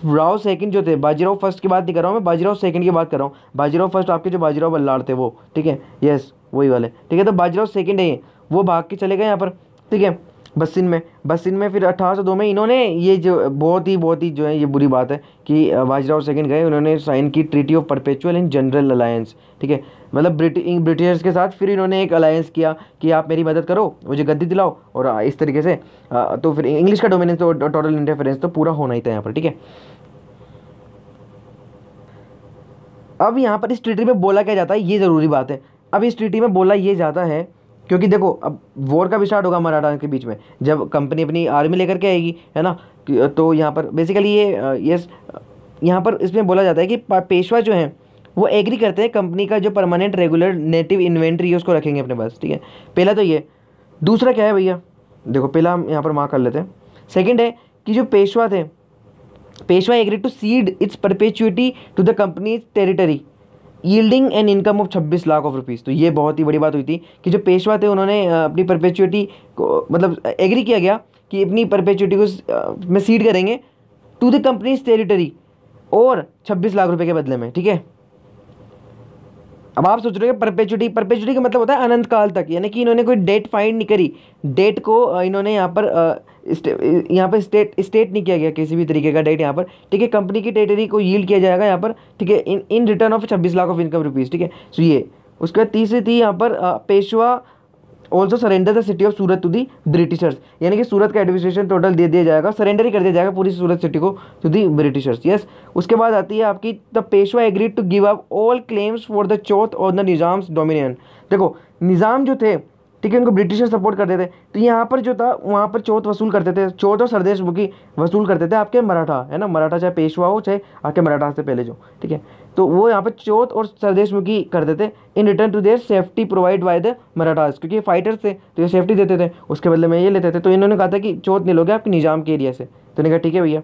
राव सेकंड जो थे, बाजीराव फर्स्ट की बात नहीं कर रहा हूँ मैं, बाजीराव सेकंड की बात कर रहा हूँ। बाजीराव फर्स्ट आपके जो बाजीराव बल्लाड़ थे वो, ठीक है, यस वही वाले, ठीक है। तो बाजीराव सेकंड है, वो भाग के चले गए यहाँ पर, ठीक है, बसिन में। फिर 1802 में इन्होंने ये जो बहुत ही जो है ये बुरी बात है कि बाजीराव सेकंड गए, उन्होंने साइन की treaty of perpetual and general alliance, ठीक है, मतलब ब्रिटिशर्स के साथ फिर इन्होंने एक अलायंस किया कि आप मेरी मदद करो, मुझे गद्दी दिलाओ, और इस तरीके से तो फिर इंग्लिश का डोमिनेंस तो टोटल इंटरफेरेंस तो पूरा होना ही था यहाँ पर, ठीक है। अब यहाँ पर इस ट्रीटी में बोला क्या जाता है, ये ज़रूरी बात है। अब इस ट्रीटी में बोला ये जाता है क्योंकि देखो अब वॉर का भी स्टार्ट होगा मराठा के बीच में, जब कंपनी अपनी आर्मी लेकर के आएगी, है ना। तो यहाँ पर बेसिकली यहाँ पर इसमें बोला जाता है कि पेशवा जो हैं वो एग्री करते हैं कंपनी का जो परमानेंट रेगुलर नेटिव इन्वेंट्री है उसको रखेंगे अपने पास, ठीक है। पहला तो ये, दूसरा क्या है भैया, देखो पहला हम यहाँ पर मार्क कर लेते हैं। सेकंड है कि जो पेशवा थे, Peshwa agree to cede its perpetuity to the company's territory yielding an income of 26 lakh of rupees. तो ये बहुत ही बड़ी बात हुई थी कि जो पेशवा थे उन्होंने अपनी परपेचुइटी को, मतलब एग्री किया गया कि अपनी परपेचुइटी को में सीड करेंगे टू द कंपनीज टेरिटरी और 26 लाख रुपए के बदले में, ठीक है। अब आप सोच रहे हो परपेचुइटी का मतलब होता है अनंत काल तक, यानी कि इन्होंने कोई डेट फाइंड नहीं करी, डेट को इन्होंने यहाँ पर स्टेट नहीं किया गया किसी भी तरीके का डेट यहाँ पर, ठीक है। कंपनी की टेरिटरी को यील्ड किया जाएगा यहाँ पर, ठीक है, in return of 26 lakh of income rupees, ठीक है। सो ये उसके बाद तीसरी थी यहाँ पर Peshwa also surrender the city of Surat to the Britishers, यानी कि सूरत का एडमिनिस्ट्रेशन टोटल दे दिया जाएगा, सरेंडर ही कर दिया जाएगा पूरी सूरत सिटी को टू दी ब्रिटिशर्स, यस। उसके बाद आती है आपकी the Peshwa agreed to give up all claims for the chauth और द निज़ाम्स डोमिनियन। देखो निज़ाम जो थे, ठीक है, उनको ब्रिटिशर सपोर्ट करते थे, तो यहाँ पर जो था वहाँ पर चौथ वसूल करते थे, चौथ और सरदेश मुखी वसूल करते थे आपके मराठा, है ना, मराठा चाहे पेशवा हो चाहे आपके मराठा से पहले जो, ठीक है। तो वो यहाँ पर चौथ और सरदेश मुखी करते थे in return to their safety provide by the Marathas, क्योंकि ये फाइटर्स थे तो ये सेफ्टी देते थे, उसके बदले में ये लेते थे। तो इन्होंने कहा था कि चौथ नहीं लोगे आपके निजाम के एरिया से, तो इन्होंने कहा ठीक है भैया,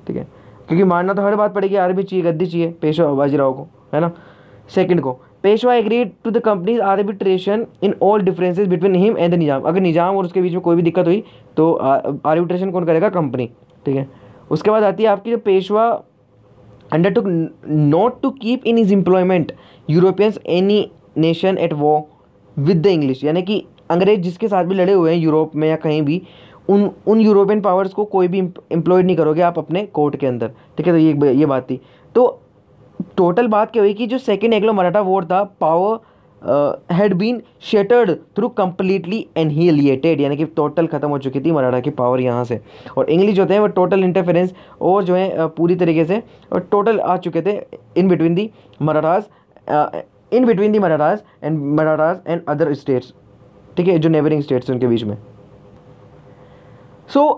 ठीक है, क्योंकि मानना तो हर बात पड़ेगी, आर्मी चाहिए, गद्दी चाहिए पेशवा बाजीराव को, है ना। सेकंड को Peshwa agreed to the company's arbitration in all differences between him and the Nizam. अगर निजाम और उसके बीच में कोई भी दिक्कत हुई तो आर्बिट्रेशन कौन करेगा, कंपनी, ठीक है। उसके बाद आती है आपकी जो Peshwa undertook not to keep in his employment Europeans any nation at war with the English, यानी कि अंग्रेज जिसके साथ भी लड़े हुए हैं यूरोप में या कहीं भी, उन यूरोपियन पावर्स को कोई भी एम्प्लॉयड नहीं करोगे आप अपने कोर्ट के अंदर, ठीक है। तो ये बात थी। तो टोटल बात क्या हुई कि जो सेकेंड एंग्लो मराठा वॉर था, power had been shattered through completely annihilated, यानी कि टोटल खत्म हो चुकी थी मराठा की पावर यहाँ से। और इंग्लिश होते हैं वो टोटल इंटरफेरेंस और जो है पूरी तरीके से और टोटल आ चुके थे in between the Marathas, Marathas and other states, ठीक है, जो नेबरिंग स्टेट्स उनके बीच में।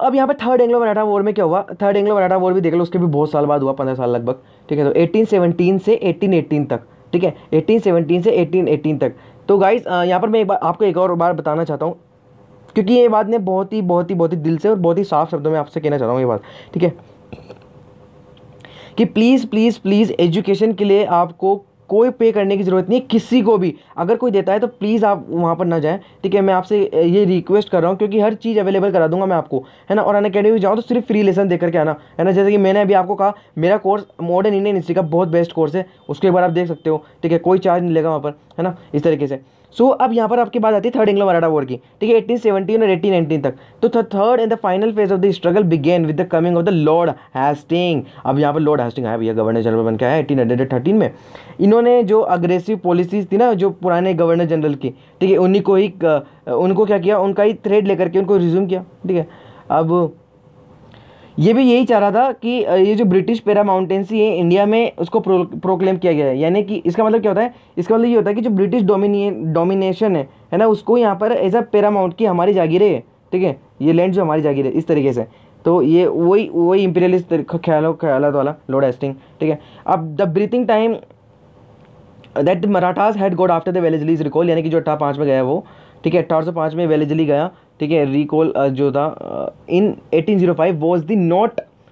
अब यहाँ पे थर्ड एंग्लो मराठा वॉर में क्या हुआ, थर्ड एंग्लो मराठा वॉर भी देख लो, उसके भी बहुत साल बाद हुआ, 15 साल लगभग, ठीक है। तो 1817 से 1818 तक, ठीक है, 1817 से 1818 तक। तो गाइस यहाँ पर मैं आपको एक और बार बताना चाहता हूँ, क्योंकि ये बात ने बहुत ही दिल से और बहुत ही साफ शब्दों में आपसे कहना चाहता हूँ ये बात, ठीक है, कि प्लीज़ एजुकेशन के लिए आपको कोई पे करने की ज़रूरत नहीं है किसी को भी। अगर कोई देता है तो प्लीज़ आप वहाँ पर ना जाएं, ठीक है। मैं आपसे ये रिक्वेस्ट कर रहा हूँ, क्योंकि हर चीज़ अवेलेबल करा दूंगा मैं आपको, है ना। और अनअकैडमी जाओ तो सिर्फ फ्री लेसन देकर के आना, है ना। जैसे कि मैंने अभी आपको कहा, मेरा कोर्स मॉडर्न इंडियन हिस्ट्री का बहुत बेस्ट कोर्स है, उसको एक बार आप देख सकते हो, ठीक है, कोई चार्ज नहीं लेगा वहाँ पर, है ना, इस तरीके से। अब यहाँ पर आपकी बात आती है थर्ड एंग्लो मराठा वॉर की, ठीक है, 1817 और 1819 तक। तो third and the final phase of the struggle began with the coming of the Lord Hastings. अब यहाँ पर लॉर्ड हेस्टिंग आया भैया, गवर्नर जनरल बन के आया 1813 में। इन्होंने जो अग्रेसिव पॉलिसीज थी ना जो पुराने गवर्नर जनरल की, ठीक है, उनको क्या किया, उनका ही थ्रेड लेकर के उनको रिज्यूम किया, ठीक है। अब ये भी यही चाह रहा था कि ये जो ब्रिटिश पैरामाउंटेंसी है इंडिया में उसको प्रोक्लेम किया गया है, यानी कि इसका मतलब क्या होता है, इसका मतलब ये होता है कि जो ब्रिटिश डोमिनेशन है ना, उसको यहाँ पर एज अ पैरामाउंट की हमारी जागीर है, ठीक है, ये लैंड जो हमारी जागीर है, इस तरीके से। तो ये वही इंपीरियलिस्ट ख्यालात वाला लॉर्ड हेस्टिंग, ठीक है। अब the breathing time that Marathas had got after the Wellesley's recall, यानी कि जो 1805 में गया वो, ठीक है, 1805 में वेलेजली गया, ठीक है, रिकॉल जो था in 1805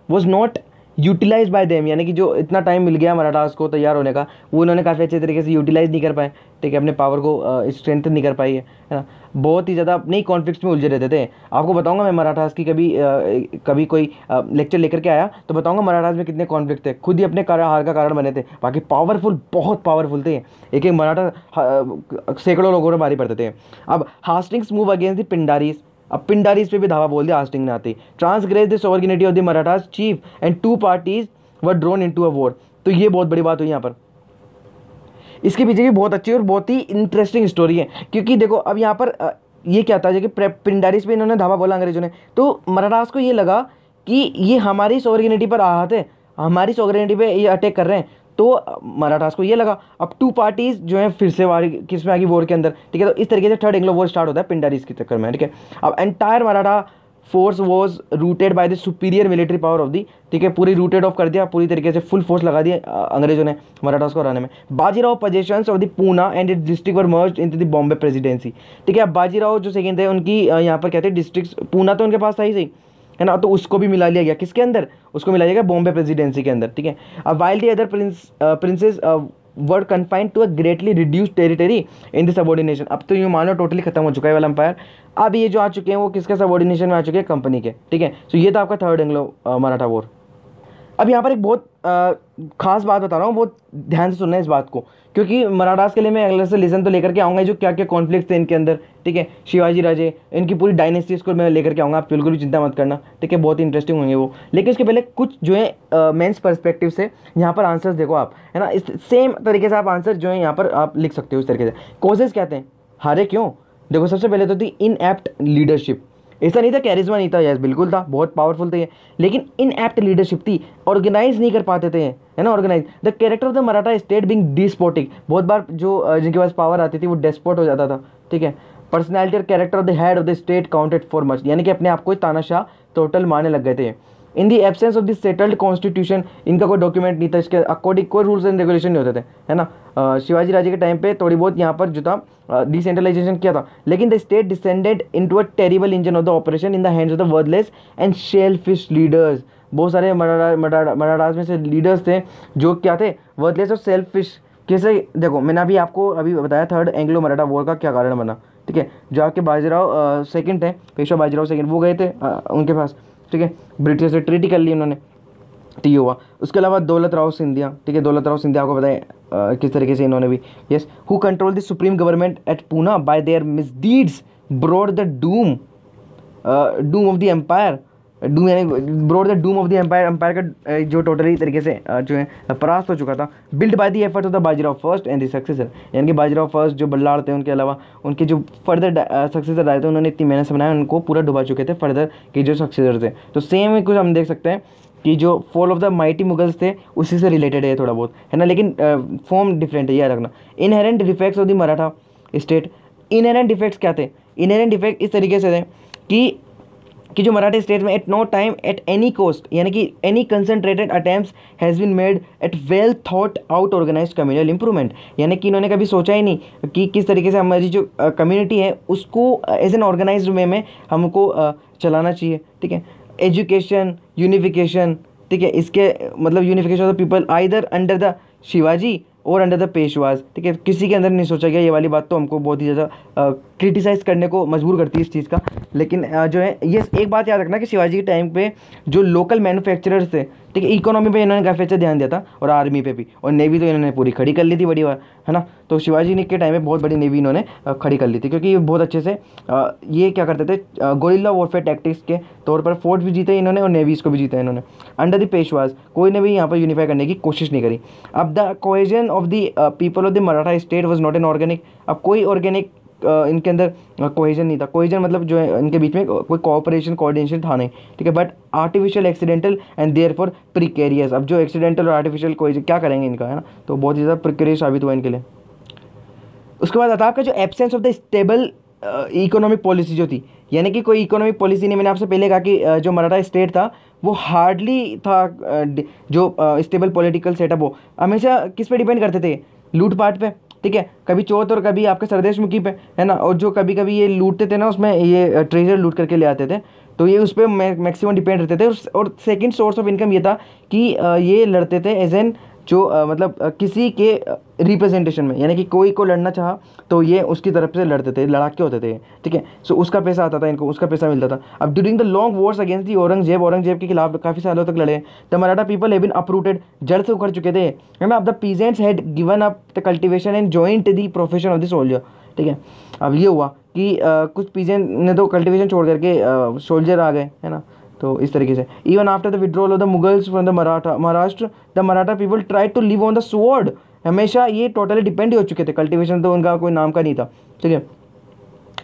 was not utilize by them, यानी कि जो इतना टाइम मिल गया मराठास को तैयार होने का, वो इन्होंने काफ़ी अच्छे तरीके से यूटिलाइज नहीं कर पाए, ठीक है, अपने पावर को स्ट्रेंथन नहीं कर पाई है ना। बहुत ही ज़्यादा अपने ही कॉन्फ्लिक्ट्स में उलझे रहते थे। आपको बताऊंगा मैं मराठास की कभी कोई लेक्चर लेकर के आया तो बताऊंगा मराठास में कितने कॉन्फ्लिक्ट थे, खुद ही अपने हार का कारण बने थे। बाकी पावरफुल, बहुत पावरफुल थे, एक मराठा सैकड़ों लोगों में भारी पड़ते थे। अब हास्टिंग्स मूव अगेंस्ट द पिंडारीज, अब पिंडारीज पे भी धावा बोल दिया हास्टिंग ने आती, transgress the sovereignty of the Marathas cheap and 2 parties were drone into a war. तो ये बहुत बड़ी बात हुई यहाँ पर। इसके पीछे भी बहुत अच्छी और बहुत ही इंटरेस्टिंग स्टोरी है, क्योंकि देखो अब यहाँ पर ये क्या था कि पिंडारीज पे इन्होंने धावा बोला अंग्रेजों ने, तो मराठास को ये लगा कि ये हमारी सोवरेनिटी पर आहत है, हमारी सोवरेनिटी पे ये अटैक कर रहे हैं। तो मराठास को ये लगा। अब 2 पार्टीज जो है फिर से किसमें आ गई वॉर के अंदर, ठीक है। तो इस तरीके से थर्ड एंग्लो वॉर स्टार्ट होता है पिंडारीज के चक्कर में, ठीक है। अब entire Maratha force was rooted by the superior military power of the, ठीक है, पूरी रूटेड ऑफ कर दिया, पूरी तरीके से फुल फोर्स लगा दिया अंग्रेजों ने मराठास को हराने में। Bajirao possessions of the Poona and it's district were merged into the Bombay presidency, ठीक है। अब बाजीराव जो सेकंड थे उनकी यहाँ पर कहते हैं डिस्ट्रिक्ट, पूना तो उनके पास था ही सही, है ना, तो उसको भी मिला लिया गया किसके अंदर, उसको मिला लिया गया बॉम्बे प्रेसिडेंसी के अंदर, ठीक है। अब while the other princes were confined to a greatly reduced territory in the subordination. अब तो यूँ मानो टोटली खत्म हो चुका है वाला एम्पायर। अब ये जो आ चुके हैं वो किसके सबॉर्डिनेशन में आ चुके हैं, कंपनी के, ठीक है। सो ये था आपका थर्ड एंग्लो मराठा वॉर। अब यहाँ पर एक बहुत खास बात बता रहा हूँ, बहुत ध्यान से सुनना है इस बात को, क्योंकि मराठास के लिए मैं अगले से लेसन तो लेकर के आऊँगा जो क्या क्या कॉन्फ्लिक्ट थे इनके अंदर, ठीक है। शिवाजी राजे, इनकी पूरी डायनेस्टीज को मैं लेकर के आऊँगा, आप बिल्कुल भी चिंता मत करना, ठीक है, बहुत इंटरेस्टिंग होंगे वो। लेकिन उसके पहले कुछ जो है मेंस पर्सपेक्टिव से यहाँ पर आंसर्स देखो आप, है ना, इस सेम तरीके से आप आंसर जो है यहाँ पर आप लिख सकते हो इस तरीके से। कॉजेज कहते हैं हारे क्यों, देखो सबसे पहले तो थी इनएप्ट लीडरशिप। ऐसा नहीं था कैरिज्मा नहीं था, यस बिल्कुल था, बहुत पावरफुल थे, लेकिन इनएप्ट लीडरशिप थी, ऑर्गेनाइज नहीं कर पाते थे, है ना, organise. The character of the Maratha state being despotic, बहुत बार जो जिनके पास पावर आती थी वो डेस्पोट हो जाता था, ठीक है। पर्सनैलिटी और character of the head of the state counted for much, यानी कि अपने आप को तानाशाह टोटल मारने लग गए थे। In the absence of the settled constitution, इनका कोई डॉक्यूमेंट नहीं था, इसके अकॉर्डिंग कोई रूल्स एंड रेगुलेशन नहीं होते थे, है ना। शिवाजी राजे के टाइम पे थोड़ी बहुत यहाँ पर जो था डिसेंट्रलाइजेशन किया था, लेकिन the state descended into a terrible engine of the operation in the hands of the worthless and shellfish leaders. बहुत सारे मराठास में से लीडर्स थे जो क्या थे, वर्थलेस और सेल्फिश। कैसे, देखो मैंने आपको बताया थर्ड एंग्लो मराठा वॉर का क्या कारण बना, ठीक है। जो आपके बाजीराव सेकंड थे, पेशवा बाजीराव सेकंड, वो गए थे उनके पास, ठीक है, ब्रिटिश से ट्रीटी कर ली उन्होंने, तो ये हुआ। उसके अलावा दौलत राव सिंधिया, ठीक है, दौलत राव सिंधिया आपको बताया किस तरीके से इन्होंने भी, yes, who control the supreme government at Poona by their misdeeds, brought the doom of the empire, doom यानी brought the doom of the empire, empire का जो टोटली तरीके से जो है परास्त हो चुका था। Build by the effort of the Bajirao first and the successor, यानी कि बाजीराव फर्स्ट जो बल्लाड़ थे उनके अलावा उनके जो फर्दर सक्सेसर आए थे, उन्होंने इतनी मेहनत से बनाया, उनको पूरा डुबा चुके थे फर्दर के जो सक्सेसर थे। तो सेम कुछ हम देख सकते हैं कि जो fall of the mighty Mughals थे उसी से रिलेटेड है थोड़ा बहुत, है ना, लेकिन फॉर्म डिफरेंट है, याद रखना। Inherent defects of the Maratha state, inherent defects क्या थे? इनहेरेंट डिफेक्ट इस तरीके से थे कि जो मराठी स्टेट में at no time at any cost, यानी कि any concentrated attempts has been made at well thought out organised communal improvement, यानी कि इन्होंने कभी सोचा ही नहीं कि किस तरीके से हमारी जो कम्युनिटी है उसको एज एन ऑर्गेनाइज्ड वे में हमको चलाना चाहिए, ठीक है। एजुकेशन, यूनिफिकेशन, ठीक है, इसके मतलब unification of the people either under the Shivaji और अंडर द पेशवाज, ठीक है, किसी के अंदर नहीं सोचा गया। ये वाली बात तो हमको बहुत ही ज़्यादा क्रिटिसाइज़ करने को मजबूर करती है इस चीज़ का, लेकिन जो है ये एक बात याद रखना कि शिवाजी के टाइम पे जो लोकल मैन्युफैक्चरर्स थे, ठीक है, इकोनॉमी पे इन्होंने काफ़ी अच्छा ध्यान दिया था, और आर्मी पे भी, और नेवी तो इन्होंने पूरी खड़ी कर ली थी बड़ी बार, है ना। तो शिवाजी ने के टाइम में बहुत बड़ी नेवी इन्होंने खड़ी कर ली थी, क्योंकि ये बहुत अच्छे से ये क्या करते थे, गोरिल्ला वॉरफेयर टैक्टिक्स के तौर पर फोर्ट भी जीते इन्होंने और नेवीज़ को भी जीता इन्होंने। अंडर द पेशवाज कोई ने भी यहाँ पर यूनिफाई करने की कोशिश नहीं करी। अब the cohesion of the people of the Maratha state was not an organic, अब कोई ऑर्गेनिक इनके अंदर कोहेजन नहीं था। कोहेजन मतलब जो है इनके बीच में कोई कोऑपरेशन कोऑर्डिनेशन था नहीं, ठीक है, but artificial, accidental and therefore precarious. अब जो एक्सीडेंटल और आर्टिफिशियल कोहेजन क्या करेंगे इनका, है ना, तो बहुत ही ज़्यादा प्रिकेरियस साबित हुआ इनके लिए। उसके बाद आता है आपका जो absence of the stable economic policy जो थी, यानी कि कोई इकोनॉमिक पॉलिसी नहीं। मैंने आपसे पहले कहा कि जो मराठा स्टेट था वो हार्डली था जो स्टेबल पॉलिटिकल सेटअप हो, हमेशा किस पे डिपेंड करते थे, लूटपाट पे, ठीक है, कभी चौथ और कभी आपके सरदेश मुखी पे, है ना, और जो कभी कभी ये लूटते थे ना उसमें ये ट्रेजर लूट करके ले आते थे, तो ये उस पर मैक्सिमम डिपेंड रहते थे। और सेकंड सोर्स ऑफ इनकम ये था कि ये लड़ते थे एज एन जो मतलब किसी के रिप्रेजेंटेशन में, यानी कि कोई को लड़ना चाहा तो ये उसकी तरफ से लड़ते थे, लड़ाके होते थे, ठीक है। सो उसका पैसा आता था इनको, उसका पैसा मिलता था। अब during the long wars against the Aurangzeb के खिलाफ काफ़ी सालों तक लड़े the Maratha people have been uprooted, जड़ से उखड़ चुके थे, है ना। अब the peasants had given up the cultivation and joined the profession of the soldier, ठीक है। अब ये हुआ कि कुछ पीजेंट ने तो कल्टिवेशन छोड़ करके सोल्जर आ गए, है ना। तो इस तरीके से even after the withdrawal of the Mughals from the Maharashtra the Maratha people try to live on the sword, हमेशा ये टोटली डिपेंड हो चुके थे, कल्टिवेशन तो उनका कोई नाम का नहीं था, ठीक है।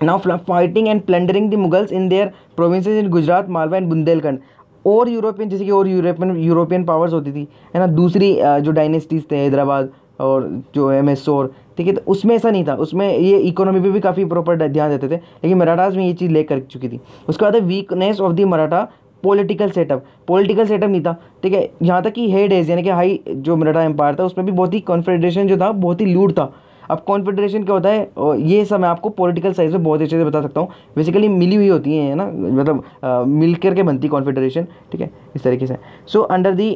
Now fighting and plundering the Mughals in their provinces in Gujarat, Malwa and Bundelkhand. और यूरोपियन, जैसे कि और यूरोपियन पावर्स होती थी, है ना, दूसरी जो डायनेस्टीज थे, हैदराबाद और जो है मैसूर, ठीक है, तो उसमें ऐसा नहीं था, उसमें ये इकोनॉमी पे भी काफ़ी प्रॉपर ध्यान देते थे, लेकिन मराठास में ये चीज़ ले कर चुकी थी। उसके बाद weakness of the Maratha political setup नहीं था, ठीक है। यहाँ तक कि हेड एज यानी कि हाई जो मराठा एम्पायर था उसमें भी बहुत ही कॉन्फेडरेशन जो था बहुत ही लूट था। अब कॉन्फेडरेशन क्या होता है, और ये सब मैं आपको पॉलिटिकल साइंस में बहुत अच्छे से बता सकता हूँ। बेसिकली मिली हुई होती है ना, मतलब मिल करके बनती कॉन्फेडरेशन, ठीक है, इस तरीके से। So under the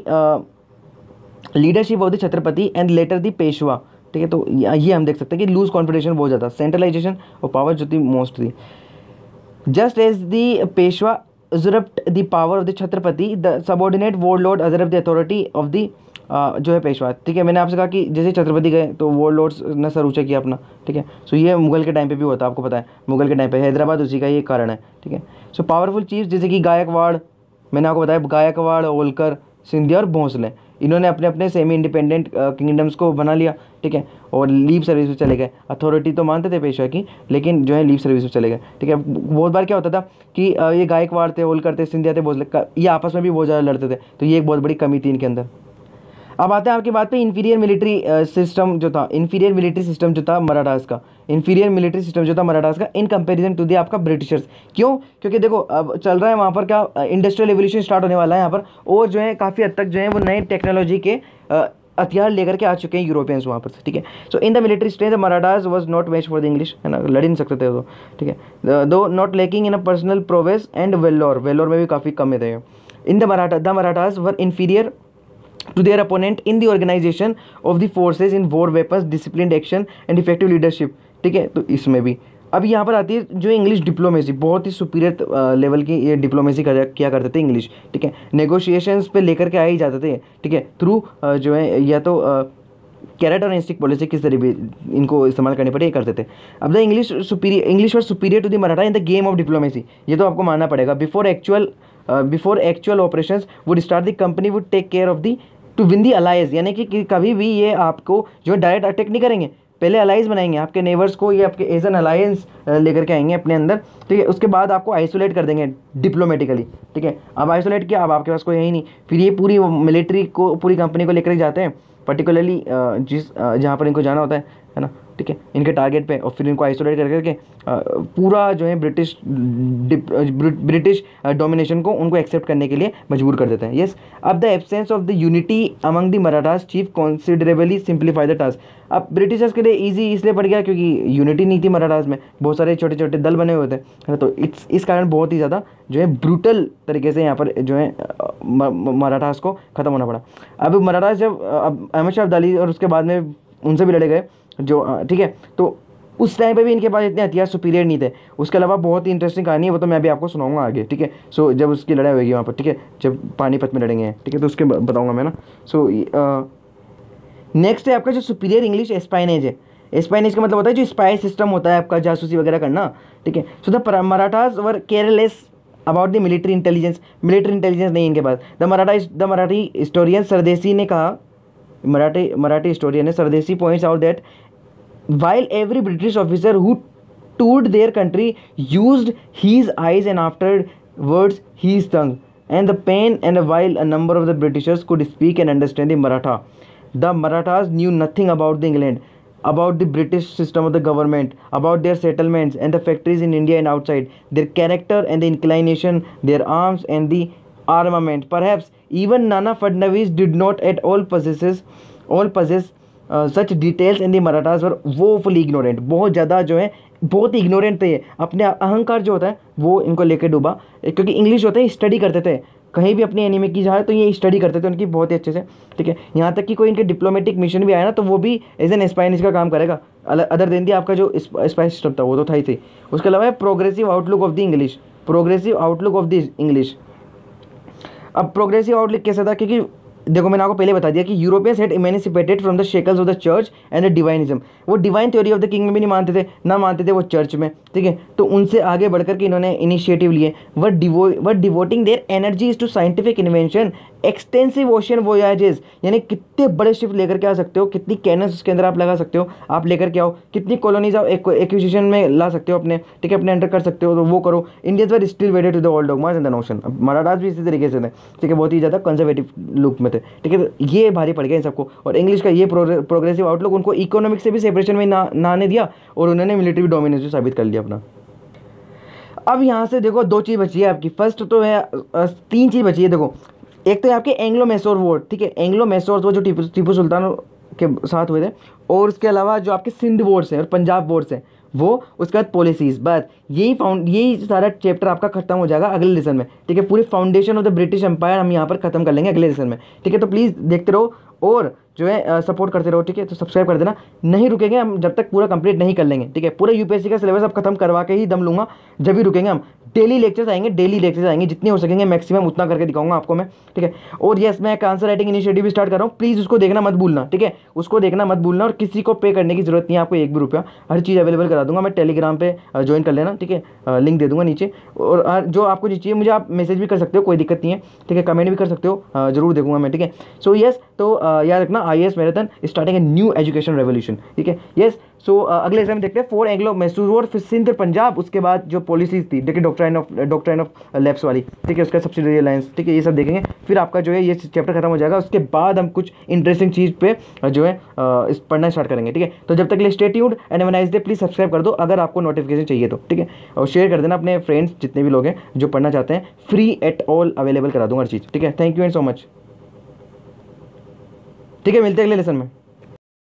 leadership of the Chhatrapati and later the Peshwa, ठीक है, तो ये हम देख सकते हैं कि लूज कॉन्फेडरेशन बहुत ज़्यादा, सेंट्रलाइजेशन और पावर जो थी मोस्ट थी। Just as the Peshwa usurped the power of the Chhatrapati, the subordinate warlord usurped the authority of the जो है पेशवा, ठीक है। मैंने आपसे कहा कि जैसे छत्रपति गए तो वॉरलॉर्ड्स ने सर ऊँचा किया अपना, ठीक है। सो ये मुगल के टाइम पे भी होता है, आपको पता है, मुगल के टाइम पे हैदराबाद उसी का ये कारण है, ठीक है। सो पावरफुल चीफ जैसे कि गायकवाड़, मैंने आपको बताया गायकवाड़, होलकर, सिंधिया और भोंसले, इन्होंने अपने अपने सेमी इंडिपेंडेंट किंगडम्स को बना लिया, ठीक है, और लीव सर्विस में चले गए। अथॉरिटी तो मानते थे पेशवा की, लेकिन जो है लीव सर्विस में चले गए, ठीक है। बहुत बार क्या होता था कि ये गायकवाड़ थे, होलकर थे, सिंधिया थे, भोसले, ये आपस में भी बहुत ज़्यादा लड़ते थे, तो ये एक बहुत बड़ी कमी थी इनके अंदर। अब आते हैं आपकी बात पे इंफीरियर मिलिट्री सिस्टम जो था, इंफीरियर मिलिट्री सिस्टम जो था मराठास का, इंफीरियर मिलिट्री सिस्टम जो था मराठास का इन कंपैरिजन टू दी आपका ब्रिटिशर्स। क्यों? क्योंकि देखो अब चल रहा है वहाँ पर क्या इंडस्ट्रियल रेवोल्यूशन स्टार्ट होने वाला है यहाँ पर, और जो है काफ़ी हद तक जो है वो नए टेक्नोलॉजी के हथियार लेकर के आ चुके हैं यूरोपियंस वहाँ पर, ठीक है। So in the military strength Marathas was not match for the English, है ना, लड़ ही नहीं सकते थे वो, ठीक है। Though not lacking in a personal prowess and valour में भी काफ़ी कम थे। In the Marathas were inferior to their opponent in the organization of the forces in war weapons, disciplined action and effective leadership, ठीक है। तो इसमें भी अब यहाँ पर आती है जो इंग्लिश डिप्लोमेसी, बहुत ही सुपीरियर लेवल की ये डिप्लोमेसी किया करते थे इंग्लिश, ठीक है। नेगोशिएशंस पे लेकर के आए ही जाते थे, ठीक है, थ्रू जो है या तो कैरेट और इंस्टिक पॉलिसी किस तरीके इनको इस्तेमाल करनी पड़े, ये करते थे। अब the English were superior to the Maratha in the game of diplomacy, ये तो आपको मानना पड़ेगा। Before actual operations would start the company would take care of the to win the alliance, यानी कि कभी भी ये आपको जो डायरेक्ट अटैक नहीं करेंगे, पहले अलाइज बनाएंगे आपके नेबर्स को, ये आपके एज एन अलायंस लेकर के आएंगे अपने अंदर, ठीक है। उसके बाद आपको आइसोलेट कर देंगे डिप्लोमेटिकली, ठीक है। अब आइसोलेट किया, अब आपके पास कोई है ही नहीं, फिर ये पूरी मिलिट्री को, पूरी कंपनी को लेकर जाते हैं पर्टिकुलरली जहाँ पर इनको जाना होता है ना, ठीक है, इनके टारगेट पे, और फिर इनको आइसोलेट कर करके पूरा जो है ब्रिटिश डोमिनेशन को उनको एक्सेप्ट करने के लिए मजबूर कर देते हैं। यस, अब the absence of the unity among the Marathas chief considerably simplify the task. अब ब्रिटिशर्स के लिए ईजी इसलिए पड़ गया क्योंकि यूनिटी नहीं थी मराठास में, बहुत सारे छोटे छोटे दल बने हुए थे, है ना, तो इस कारण बहुत ही ज़्यादा जो है ब्रूटल तरीके से यहाँ पर जो है मराठास को ख़त्म होना पड़ा। अब मराठास जब अहमद शाह अब्दाली और उसके बाद में उनसे भी लड़े गए जो, ठीक है, तो उस टाइम पे भी इनके पास इतने हथियार सुपीरियर नहीं थे। उसके अलावा बहुत ही इंटरेस्टिंग कहानी है, वो तो मैं अभी आपको सुनाऊंगा आगे, ठीक है। सो जब उसकी लड़ाई होगी वहाँ पर, ठीक है, जब पानीपत में लड़ेंगे, ठीक है, तो उसके बताऊँगा मैं ना। सो नेक्स्ट है आपका जो सुपीरियर इंग्लिश एस्पाइनेज है। एस्पाइनेज का मतलब होता है जो स्पाई सिस्टम होता है आपका, जासूसी वगैरह करना, ठीक है। So the Marathas were careless about the military intelligence नहीं इनके पास। द मराठी हिस्टोरियन सरदेसी ने कहा, मराठी हिस्टोरियन है Sardesai points out that while every British officer who toured their country used his eyes and afterwards his tongue and the pen, and while a number of the Britishers could speak and understand the Maratha, the Marathas knew nothing about the England, about the British system of the government, about their settlements and the factories in India and outside, their character and the inclination, their arms and the armament. Perhaps even Nana Fadnavis did not at all possess such details in the Marathas were woefully ignorant, बहुत ज़्यादा जो है बहुत ही ignorant थे। अपने अहंकार जो होता है वो इनको लेकर डूबा, क्योंकि इंग्लिश होते हैं स्टडी करते थे, कहीं भी अपनी एनिमी की जाए तो ये स्टडी करते थे उनकी बहुत ही अच्छे से, ठीक है। यहाँ तक कि कोई इनके डिप्लोमेटिक मिशन भी आया ना तो वो भी एज एन एस्पाइनिश का काम करेगा, अदर देन दी आपका जो स्पाई सिस्टम था वो तो था ही थी। उसके अलावा progressive outlook of the English, अब प्रोग्रेसिव आउटलुक कैसा था, क्योंकि देखो मैंने आपको पहले बता दिया कि Europeans had emancipated from the shackles of the church and the divinism. वो divine theory of the king में भी नहीं मानते थे, ना मानते थे वो चर्च में, ठीक है। तो उनसे आगे बढ़कर के इन्होंने इनिशिएटिव लिए, were devoting their energies to scientific invention, extensive ocean voyages, यानी कितने बड़े शिप लेकर के आ सकते हो, कितनी कैनन्स उसके अंदर आप लगा सकते हो, आप लेकर के आओ, कितनी कॉलोनीज आप एक्विजिशन में ला सकते हो अपने, ठीक है, अपने अंडर कर सकते हो, तो वो करो। Indians were still wedded to the old dogmas in the notion. Marathas भी इसी तरीके से थे, ठीक है, बहुत ही ज़्यादा कंजर्वेटिव लुक में थे, ठीक है। ये भारी पड़ गया इन सबको, और इंग्लिश का ये प्रोग्रेसिव आउटलुक उनको इकोनॉमिक से भी सेपरेशन में ना आने दिया, और उन्होंने मिलिट्री डोमिनेंस भी साबित कर लिया अपना। अब यहाँ से देखो दो चीज़ बची है आपकी, फर्स्ट तो है, तीन चीज़ बची है देखो। एक तो है आपके एंग्लो मैसूर वॉर, ठीक है, एंग्लो मैसूर वॉर जो टीपू सुल्तान के साथ हुए थे, और उसके अलावा जो आपके सिंध वॉर्स हैं और पंजाब वॉर्स हैं वो, उसके बाद पॉलिसीज़, बस यही सारा चैप्टर आपका खत्म हो जाएगा अगले लेसन में, ठीक है। पूरी foundation of the British empire हम यहाँ पर खत्म कर लेंगे अगले लेसन में, ठीक है। तो प्लीज़ देखते रहो और जो है सपोर्ट करते रहो, ठीक है। तो सब्सक्राइब कर देना, नहीं रुकेंगे हम जब तक पूरा कंप्लीट नहीं कर लेंगे, ठीक है। पूरा यूपीएससी का सिलेबस अब खत्म करवा के ही दम लूँगा, जब भी रुकेंगे हम। डेली लेक्चर्स आएंगे, जितने हो सकेंगे मैक्सिमम उतना करके दिखाऊंगा आपको मैं, ठीक है। और यस, मैं एक आंसर राइटिंग इनिशिएटिव भी स्टार्ट कर रहा हूँ, प्लीज़ उसको देखना मत भूलना, ठीक है, उसको देखना मत भूलना। और किसी को पे करने की जरूरत नहीं है आपको, 1 भी रुपया, हर चीज़ अवेलेबल करा दूंगा मैं। टेलीग्राम पे ज्वाइन कर लेना, ठीक है, लिंक दे दूंगा नीचे। और जो आपको चाहिए मुझे आप मैसेज भी कर सकते हो, कोई दिक्कत नहीं है, ठीक है, कमेंट भी कर सकते हो, जरूर देखूंगा मैं, ठीक है। सो यस, तो याद रखना, IAS marathon starting a new education revolution, ठीक है। यस, सो अगले एग्जाम देखते हैं 4 एंग्लो मैसूर वॉर, फिर सिंध पंजाब, उसके बाद जो पॉलिसीज थी, देखिए डॉक्ट्राइन ऑफ लैप्स वाली, ठीक है, उसका सब्सिडरी अलायंस, ठीक है, ये सब देखेंगे। फिर आपका जो है ये चैप्टर खत्म हो जाएगा, उसके बाद हम कुछ इंटरेस्टिंग चीज़ पे जो है पढ़ना स्टार्ट करेंगे, ठीक है। तो जब तक के लिए stay tuned and have a nice day. Please subscribe कर दो अगर आपको नोटिफिकेशन चाहिए तो, ठीक है, और शेयर कर देना अपने फ्रेंड्स जितने भी लोग हैं जो पढ़ना चाहते हैं, फ्री एट ऑल अवेलेबल करा दूंगा हर चीज़, ठीक है। Thank you and so much, ठीक है, मिलते हैं अगले लेसन में।